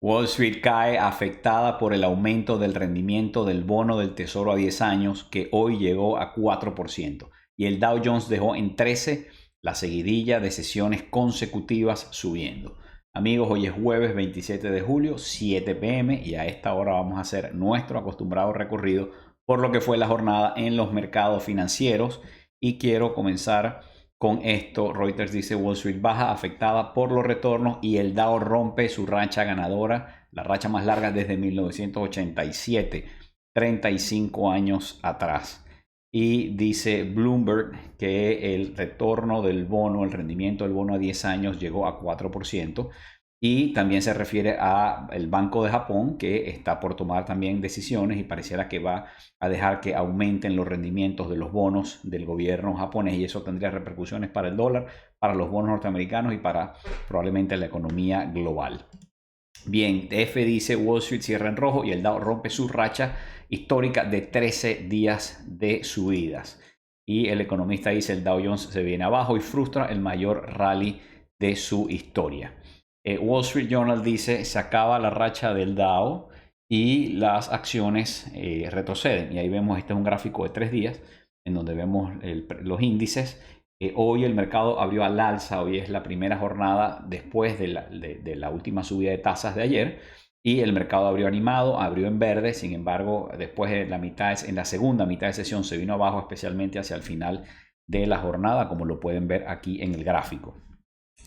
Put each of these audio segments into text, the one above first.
Wall Street cae afectada por el aumento del rendimiento del bono del Tesoro a 10 años que hoy llegó a 4%. Y el Dow Jones dejó en 13 la seguidilla de sesiones consecutivas subiendo. Amigos, hoy es jueves 27 de julio, 7 p.m. y a esta hora vamos a hacer nuestro acostumbrado recorrido por lo que fue la jornada en los mercados financieros. Y quiero comenzar con esto. Reuters dice Wall Street baja afectada por los retornos y el Dow rompe su racha ganadora, la racha más larga desde 1987, 35 años atrás. Y dice Bloomberg que el retorno del bono, el rendimiento del bono a 10 años llegó a 4%. Y también se refiere al Banco de Japón, que está por tomar también decisiones y pareciera que va a dejar que aumenten los rendimientos de los bonos del gobierno japonés, y eso tendría repercusiones para el dólar, para los bonos norteamericanos y para probablemente la economía global. Bien, F dice Wall Street cierra en rojo y el Dow rompe su racha histórica de 13 días de subidas. Y el economista dice el Dow Jones se viene abajo y frustra el mayor rally de su historia. Wall Street Journal dice se acaba la racha del Dow y las acciones retroceden. Y ahí vemos, este es un gráfico de 3 días en donde vemos los índices. Hoy el mercado abrió al alza, hoy es la primera jornada después de la última subida de tasas de ayer. Y el mercado abrió animado, abrió en verde. Sin embargo, después de en la segunda mitad de sesión se vino abajo, especialmente hacia el final de la jornada, como lo pueden ver aquí en el gráfico.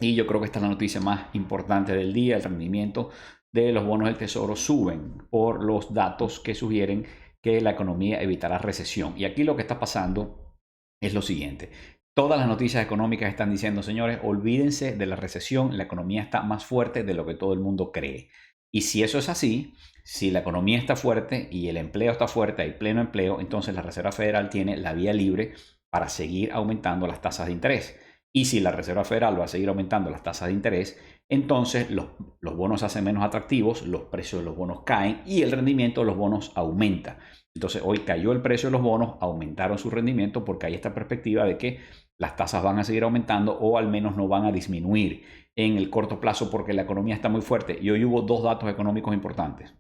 Y yo creo que esta es la noticia más importante del día. El rendimiento de los bonos del Tesoro suben por los datos que sugieren que la economía evitará recesión. Y aquí lo que está pasando es lo siguiente. Todas las noticias económicas están diciendo, señores, olvídense de la recesión, la economía está más fuerte de lo que todo el mundo cree. Y si eso es así, si la economía está fuerte y el empleo está fuerte, hay pleno empleo, entonces la Reserva Federal tiene la vía libre para seguir aumentando las tasas de interés. Y si la Reserva Federal va a seguir aumentando las tasas de interés, entonces los bonos se hacen menos atractivos, los precios de los bonos caen y el rendimiento de los bonos aumenta. Entonces hoy cayó el precio de los bonos, aumentaron su rendimiento porque hay esta perspectiva de que las tasas van a seguir aumentando o al menos no van a disminuir en el corto plazo porque la economía está muy fuerte. Y hoy hubo dos datos económicos importantes.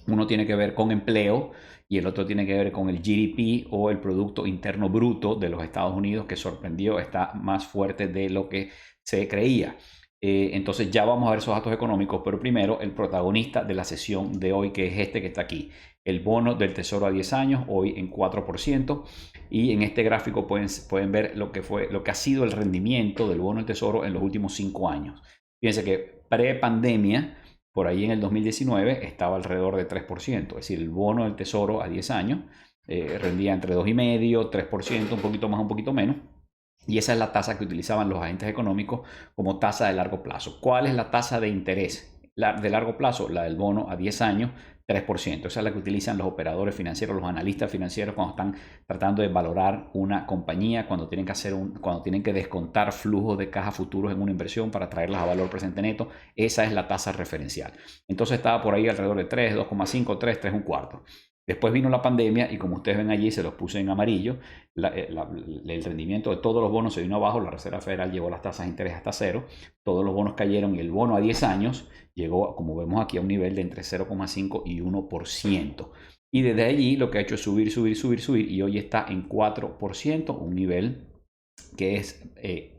Uno tiene que ver con empleo y el otro tiene que ver con el GDP o el Producto Interno Bruto de los Estados Unidos, que sorprendió, está más fuerte de lo que se creía. Entonces ya vamos a ver esos datos económicos, pero primero el protagonista de la sesión de hoy, que es este que está aquí, el bono del Tesoro a 10 años, hoy en 4%, y en este gráfico pueden ver lo que ha sido el rendimiento del bono del Tesoro en los últimos 5 años. Fíjense que pre-pandemia, por ahí en el 2019 estaba alrededor de 3%, es decir, el bono del Tesoro a 10 años rendía entre 2,5%, 3%, un poquito más, un poquito menos. Y esa es la tasa que utilizaban los agentes económicos como tasa de largo plazo. ¿Cuál es la tasa de interés de largo plazo? La del bono a 10 años, 3%. Esa es la que utilizan los operadores financieros, los analistas financieros cuando están tratando de valorar una compañía, cuando tienen que descontar flujos de caja futuros en una inversión para traerlas a valor presente neto. Esa es la tasa referencial. Entonces estaba por ahí alrededor de 3, 2,5, 3, 3, un cuarto. Después vino la pandemia y como ustedes ven allí, se los puse en amarillo, el rendimiento de todos los bonos se vino abajo, la Reserva Federal llevó las tasas de interés hasta cero, todos los bonos cayeron y el bono a 10 años llegó, como vemos aquí, a un nivel de entre 0,5 y 1%. Y desde allí lo que ha hecho es subir, subir, subir, subir y hoy está en 4%, un nivel que es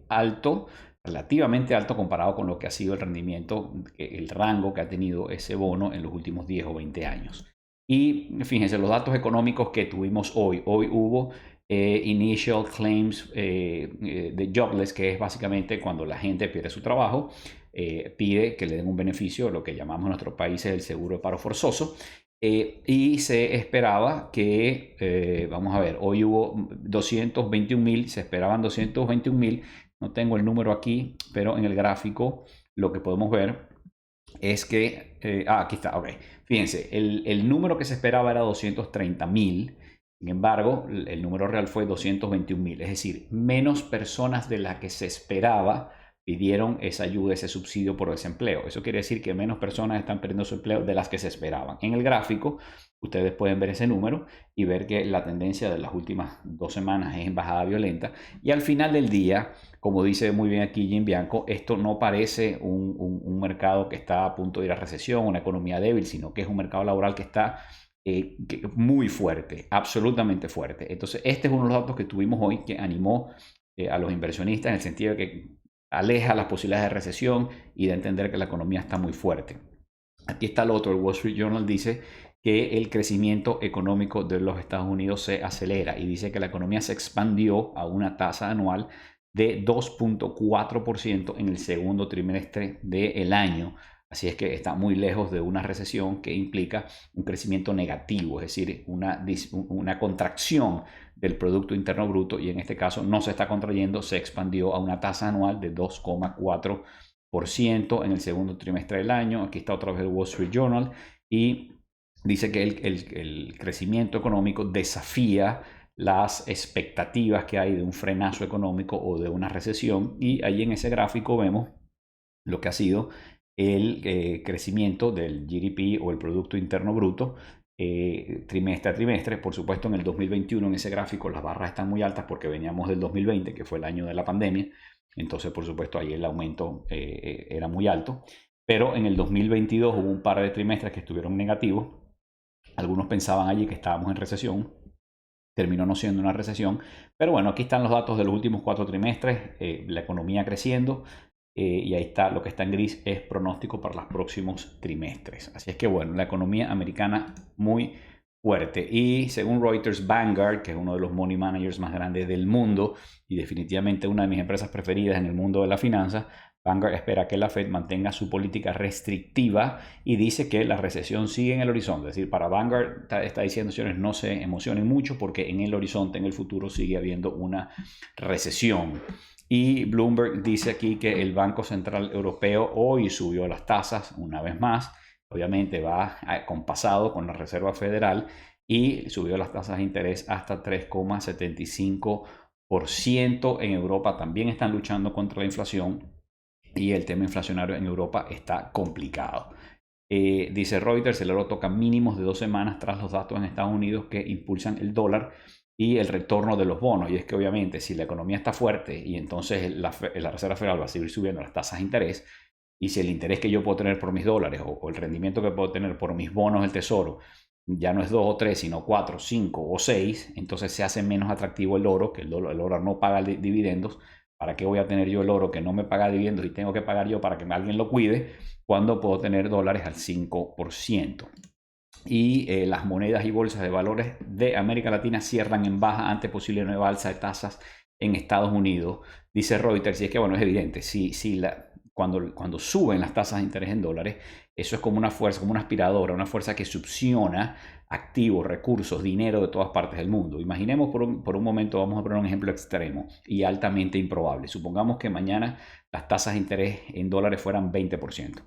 alto, relativamente alto comparado con lo que ha sido el rendimiento, el rango que ha tenido ese bono en los últimos 10 o 20 años. Y fíjense, los datos económicos que tuvimos hoy. Hoy hubo initial claims de jobless, que es básicamente cuando la gente pierde su trabajo, pide que le den un beneficio, lo que llamamos en nuestro país el seguro de paro forzoso. Y se esperaba que, vamos a ver, hoy hubo 221,000, se esperaban 221,000, no tengo el número aquí, pero en el gráfico lo que podemos ver es que, aquí está, ok. Fíjense, el número que se esperaba era 230,000, sin embargo, el número real fue 221,000, es decir, menos personas de las que se esperaba y dieron esa ayuda, ese subsidio por desempleo. Eso quiere decir que menos personas están perdiendo su empleo de las que se esperaban. En el gráfico, ustedes pueden ver ese número y ver que la tendencia de las últimas 2 semanas es en bajada violenta. Y al final del día, como dice muy bien aquí Jim Bianco, esto no parece un mercado que está a punto de ir a recesión, una economía débil, sino que es un mercado laboral que está muy fuerte, absolutamente fuerte. Entonces, este es uno de los datos que tuvimos hoy que animó a los inversionistas en el sentido de que aleja las posibilidades de recesión y de entender que la economía está muy fuerte. Aquí está el otro, el Wall Street Journal dice que el crecimiento económico de los Estados Unidos se acelera y dice que la economía se expandió a una tasa anual de 2.4% en el segundo trimestre del año. Así es que está muy lejos de una recesión que implica un crecimiento negativo, es decir, una contracción del Producto Interno Bruto, y en este caso no se está contrayendo, se expandió a una tasa anual de 2.4% en el segundo trimestre del año. Aquí está otra vez el Wall Street Journal y dice que el crecimiento económico desafía las expectativas que hay de un frenazo económico o de una recesión, y ahí en ese gráfico vemos lo que ha sido el crecimiento del GDP o el Producto Interno Bruto trimestre a trimestre. Por supuesto, en el 2021 en ese gráfico las barras están muy altas porque veníamos del 2020, que fue el año de la pandemia. Entonces, por supuesto, ahí el aumento era muy alto. Pero en el 2022 hubo un par de trimestres que estuvieron negativos. Algunos pensaban allí que estábamos en recesión. Terminó no siendo una recesión. Pero bueno, aquí están los datos de los últimos 4 trimestres. La economía creciendo. Y ahí está, lo que está en gris es pronóstico para los próximos trimestres. Así es que bueno, la economía americana muy fuerte. Y según Reuters, Vanguard, que es uno de los money managers más grandes del mundo y definitivamente una de mis empresas preferidas en el mundo de la finanza, Vanguard espera que la Fed mantenga su política restrictiva y dice que la recesión sigue en el horizonte. Es decir, para Vanguard está diciendo, señores, no se emocionen mucho porque en el horizonte, en el futuro, sigue habiendo una recesión. Y Bloomberg dice aquí que el Banco Central Europeo hoy subió las tasas una vez más. Obviamente va compasado con la Reserva Federal y subió las tasas de interés hasta 3,75%. En Europa también están luchando contra la inflación y el tema inflacionario en Europa está complicado. Dice Reuters, el oro toca mínimos de 2 semanas tras los datos en Estados Unidos que impulsan el dólar y el retorno de los bonos. Y es que obviamente si la economía está fuerte y entonces la Reserva Federal va a seguir subiendo las tasas de interés, y si el interés que yo puedo tener por mis dólares o el rendimiento que puedo tener por mis bonos del tesoro ya no es 2 o 3, sino 4, 5 o 6, entonces se hace menos atractivo el oro, que el oro no paga dividendos. ¿Para qué voy a tener yo el oro que no me paga dividendos y tengo que pagar yo para que alguien lo cuide cuando puedo tener dólares al 5%? Y las monedas y bolsas de valores de América Latina cierran en baja ante posible nueva alza de tasas en Estados Unidos, dice Reuters. Y es que, bueno, es evidente, cuando suben las tasas de interés en dólares, eso es como una fuerza, como una aspiradora, una fuerza que succiona activos, recursos, dinero de todas partes del mundo. Imaginemos por un momento, vamos a poner un ejemplo extremo y altamente improbable. Supongamos que mañana las tasas de interés en dólares fueran 20%.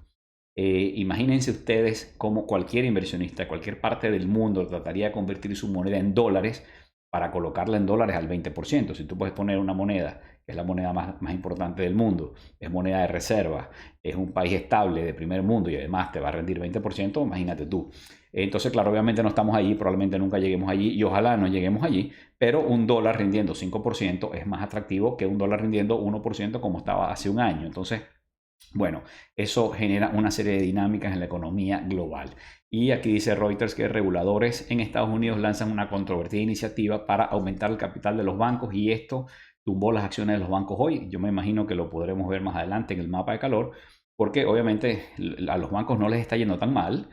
Imagínense ustedes cómo cualquier inversionista, cualquier parte del mundo trataría de convertir su moneda en dólares para colocarla en dólares al 20%. Si tú puedes poner una moneda, que es la moneda más importante del mundo, es moneda de reserva, es un país estable de primer mundo y además te va a rendir 20%, imagínate tú. Entonces, claro, obviamente no estamos allí, probablemente nunca lleguemos allí y ojalá no lleguemos allí, pero un dólar rindiendo 5% es más atractivo que un dólar rindiendo 1% como estaba hace un año. Entonces, bueno, eso genera una serie de dinámicas en la economía global. Y aquí dice Reuters que reguladores en Estados Unidos lanzan una controvertida iniciativa para aumentar el capital de los bancos y esto tumbó las acciones de los bancos hoy. Yo me imagino que lo podremos ver más adelante en el mapa de calor, porque obviamente a los bancos no les está yendo tan mal,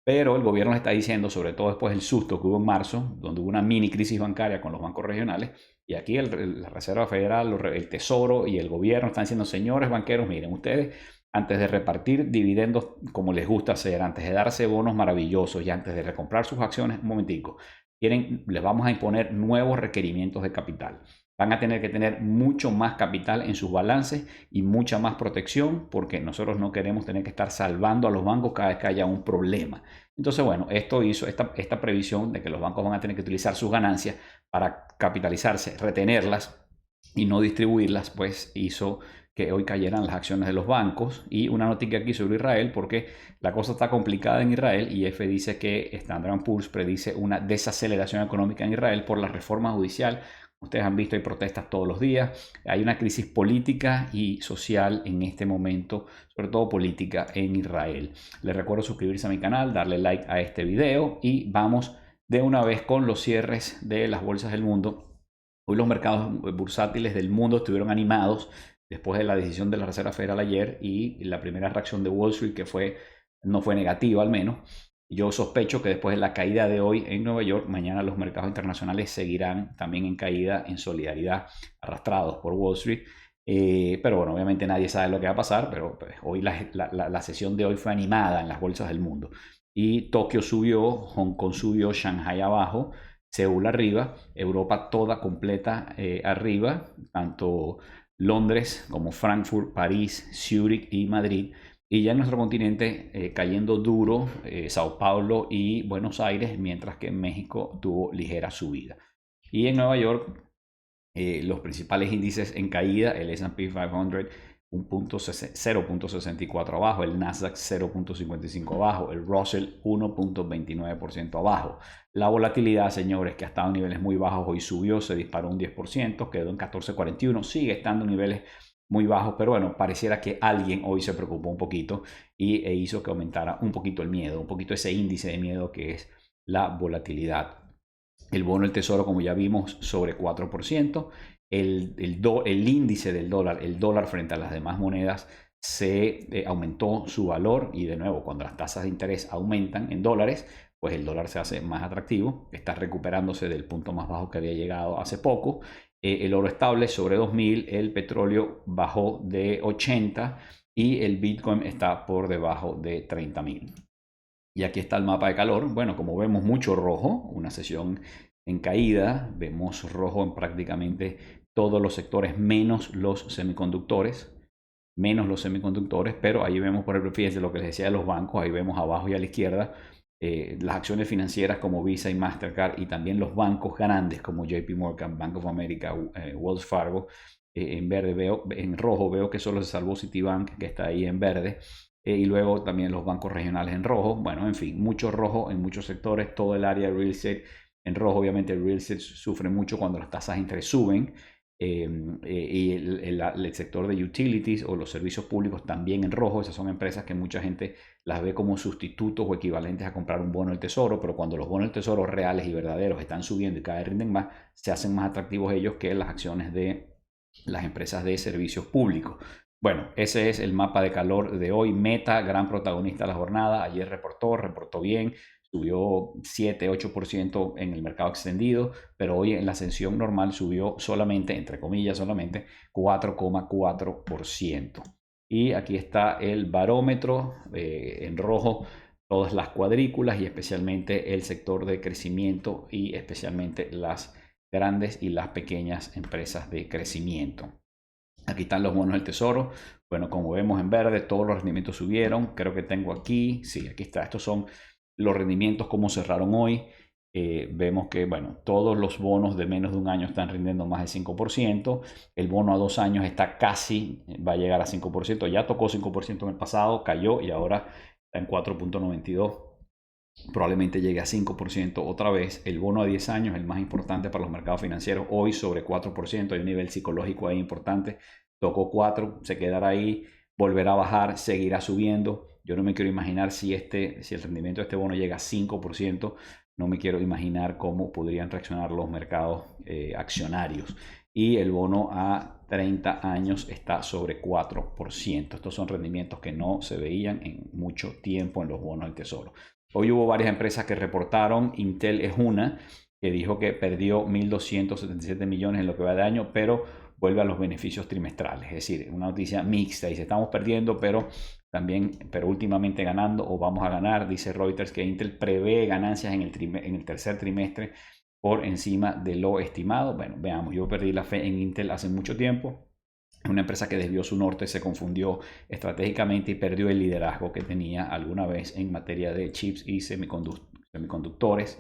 pero el gobierno le está diciendo, sobre todo después del susto que hubo en marzo, donde hubo una mini crisis bancaria con los bancos regionales, y aquí la Reserva Federal, el Tesoro y el gobierno están diciendo, señores banqueros, miren, ustedes antes de repartir dividendos como les gusta hacer, antes de darse bonos maravillosos y antes de recomprar sus acciones, un momentico, les vamos a imponer nuevos requerimientos de capital. Van a tener que tener mucho más capital en sus balances y mucha más protección porque nosotros no queremos tener que estar salvando a los bancos cada vez que haya un problema. Entonces, bueno, esto hizo esta previsión de que los bancos van a tener que utilizar sus ganancias para capitalizarse, retenerlas y no distribuirlas, pues hizo que hoy cayeran las acciones de los bancos. Y una noticia aquí sobre Israel, porque la cosa está complicada en Israel y F dice que Standard & Poor's predice una desaceleración económica en Israel por la reforma judicial. Ustedes han visto, hay protestas todos los días, hay una crisis política y social en este momento, sobre todo política en Israel. Les recuerdo suscribirse a mi canal, darle like a este video y vamos de una vez con los cierres de las bolsas del mundo. Hoy los mercados bursátiles del mundo estuvieron animados después de la decisión de la Reserva Federal ayer y la primera reacción de Wall Street, que no fue negativa al menos. Yo sospecho que después de la caída de hoy en Nueva York, mañana los mercados internacionales seguirán también en caída, en solidaridad, arrastrados por Wall Street. Pero bueno, obviamente nadie sabe lo que va a pasar, pero pues, hoy la sesión de hoy fue animada en las bolsas del mundo. Y Tokio subió, Hong Kong subió, Shanghai abajo, Seúl arriba, Europa toda completa arriba, tanto Londres como Frankfurt, París, Zúrich y Madrid. Y ya en nuestro continente cayendo duro Sao Paulo y Buenos Aires, mientras que en México tuvo ligera subida. Y en Nueva York los principales índices en caída, el S&P 500 0.64 abajo, el Nasdaq 0.55 abajo, el Russell 1.29% abajo. La volatilidad, señores, que ha estado en niveles muy bajos, hoy subió, se disparó un 10%, quedó en 14.41, sigue estando en niveles muy bajos, pero bueno, pareciera que alguien hoy se preocupó un poquito e hizo que aumentara un poquito el miedo, un poquito ese índice de miedo que es la volatilidad. El bono del tesoro, como ya vimos, sobre 4%. El índice del dólar, el dólar frente a las demás monedas, se aumentó su valor y de nuevo, cuando las tasas de interés aumentan en dólares, pues el dólar se hace más atractivo, está recuperándose del punto más bajo que había llegado hace poco. El oro estable sobre 2000, el petróleo bajó de 80 y el Bitcoin está por debajo de 30.000. Y aquí está el mapa de calor. Bueno, como vemos mucho rojo, una sesión en caída, vemos rojo en prácticamente todos los sectores menos los semiconductores, pero ahí vemos, por ejemplo, fíjense lo que les decía de los bancos, ahí vemos abajo y a la izquierda las acciones financieras como Visa y Mastercard y también los bancos grandes como JP Morgan, Bank of America, Wells Fargo. En verde en rojo veo que solo se salvó Citibank, que está ahí en verde. Y luego también los bancos regionales en rojo. Bueno, en fin, mucho rojo en muchos sectores, todo el área de real estate en rojo. Obviamente el real estate sufre mucho cuando las tasas de interés suben. Y el sector de utilities o los servicios públicos también en rojo. Esas son empresas que mucha gente las ve como sustitutos o equivalentes a comprar un bono del tesoro, pero cuando los bonos del tesoro reales y verdaderos están subiendo y cada vez rinden más, se hacen más atractivos ellos que las acciones de las empresas de servicios públicos. Bueno, ese es el mapa de calor de hoy. Meta, gran protagonista de la jornada. Ayer reportó bien, subió 7-8% en el mercado extendido, pero hoy en la sesión normal subió solamente, entre comillas, solamente 4,4%. Y aquí está el barómetro en rojo, todas las cuadrículas y especialmente el sector de crecimiento y especialmente las grandes y las pequeñas empresas de crecimiento. Aquí están los bonos del tesoro. Bueno, como vemos en verde, todos los rendimientos subieron. Creo que tengo aquí, sí, aquí está. Estos son los rendimientos, como cerraron hoy. Vemos que, bueno, todos los bonos de menos de un año están rindiendo más del 5%. El bono a 2 años está casi, va a llegar a 5%. Ya tocó 5% en el pasado, cayó y ahora está en 4.92%. Probablemente llegue a 5% otra vez. El bono a 10 años, el más importante para los mercados financieros, hoy sobre 4%. Hay un nivel psicológico ahí importante. Tocó 4, se quedará ahí, volverá a bajar, seguirá subiendo. Yo no me quiero imaginar si el rendimiento de este bono llega a 5%. No me quiero imaginar cómo podrían reaccionar los mercados accionarios. Y el bono a 30 años está sobre 4%. Estos son rendimientos que no se veían en mucho tiempo en los bonos del tesoro. Hoy hubo varias empresas que reportaron. Intel es una que dijo que perdió 1.277 millones en lo que va de año, pero vuelve a los beneficios trimestrales. Es decir, una noticia mixta. Dice, estamos perdiendo, pero últimamente ganando o vamos a ganar. Dice Reuters que Intel prevé ganancias en el tercer trimestre por encima de lo estimado. Bueno, veamos, yo perdí la fe en Intel hace mucho tiempo. Una empresa que desvió su norte, se confundió estratégicamente y perdió el liderazgo que tenía alguna vez en materia de chips y semiconductores.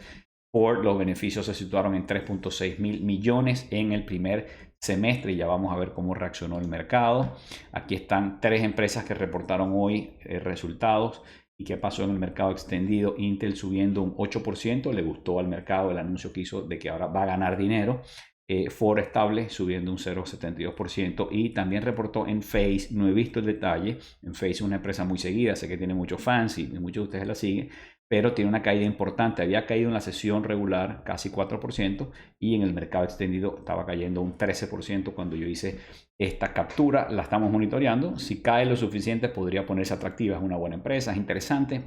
Por los beneficios se situaron en 3.6 mil millones en el primer semestre y ya vamos a ver cómo reaccionó el mercado. Aquí están 3 empresas que reportaron hoy resultados. ¿Y qué pasó en el mercado extendido? Intel subiendo un 8%, le gustó al mercado el anuncio que hizo de que ahora va a ganar dinero. Ford estable subiendo un 0,72% y también reportó en Face, no he visto el detalle, en Face es una empresa muy seguida, sé que tiene muchos fans y muchos de ustedes la siguen, pero tiene una caída importante, había caído en la sesión regular casi 4% y en el mercado extendido estaba cayendo un 13% cuando yo hice esta captura, la estamos monitoreando, si cae lo suficiente podría ponerse atractiva, es una buena empresa, es interesante,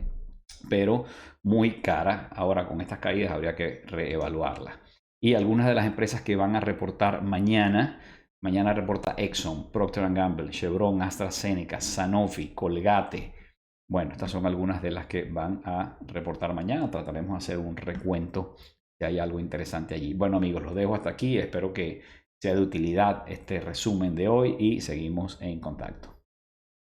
pero muy cara, ahora con estas caídas habría que reevaluarla. Y algunas de las empresas que van a reportar mañana reporta Exxon, Procter & Gamble, Chevron, AstraZeneca, Sanofi, Colgate. Bueno, estas son algunas de las que van a reportar mañana. Trataremos de hacer un recuento si hay algo interesante allí. Bueno amigos, los dejo hasta aquí. Espero que sea de utilidad este resumen de hoy y seguimos en contacto.